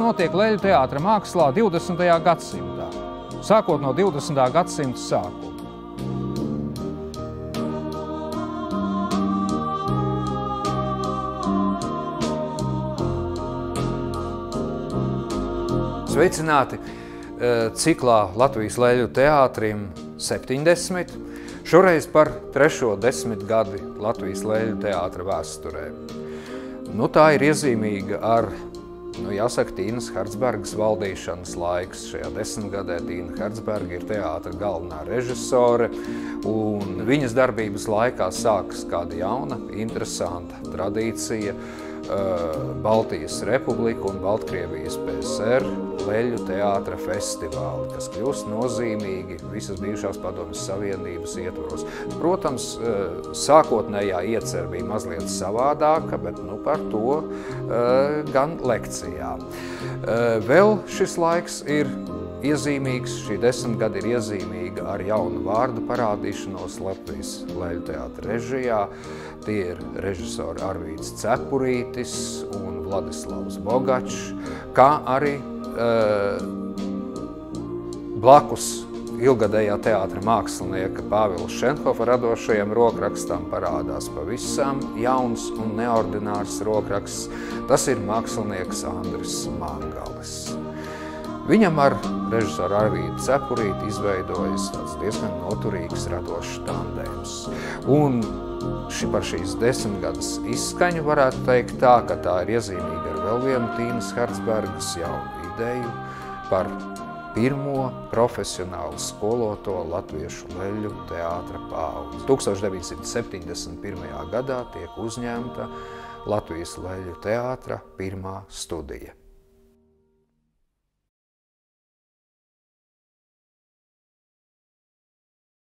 notiek leļu teātra mākslā 20. gadsimtā, sākot no 20. gadsimta sākuma. Sveicināti ciklā Latvijas leļu teātrim 70, šoreiz par 3. desmitgadi Latvijas leļu teātra vēsturē. Tā ir iezīmīga ar, jāsaka, Tīnas Hercbergas valdīšanas laiks. Šajā desmitgadē Tīna Hercberga ir teātra galvenā režisore, un viņas darbības laikā sākas kāda jauna, interesanta tradīcija. Baltijas Republika un Baltkrievijas PSR leļu teātra festivāli, kas kļūst nozīmīgi visas bijušās Padomjas Savienības ietvaros. Protams, sākotnējā iecer bija mazliet savādāka, bet par to gan lekcijā. Vēl šis laiks ir iezīmīgs, šī desmitgada ir iezīmīga ar jaunu vārdu parādīšanos Latvijas leļu teātra režijā. Tie ir režisori Arvīds Cepurītis un Vladislavs Bogačs, kā arī blakus ilgadējā teātra mākslinieka Pāvila Šenhofa radošajam rokrakstam parādās pavisam jauns un neordinārs rokraksts. Tas ir mākslinieks Andris Mangalis. Viņam ar režisoru Arvīdu Cepurīti izveidojas tāds diezgan noturīgs radošs tandēms. Un par šīs desmitgades izskaņu varētu teikt tā, ka tā ir iezīmīga ar vēl vienu Tīnas Hercbergas jaunu ideju par pirmo profesionāli skoloto latviešu leļu teātra paudzi. 1971. gadā tiek uzņemta Latvijas leļu teātra pirmā studija.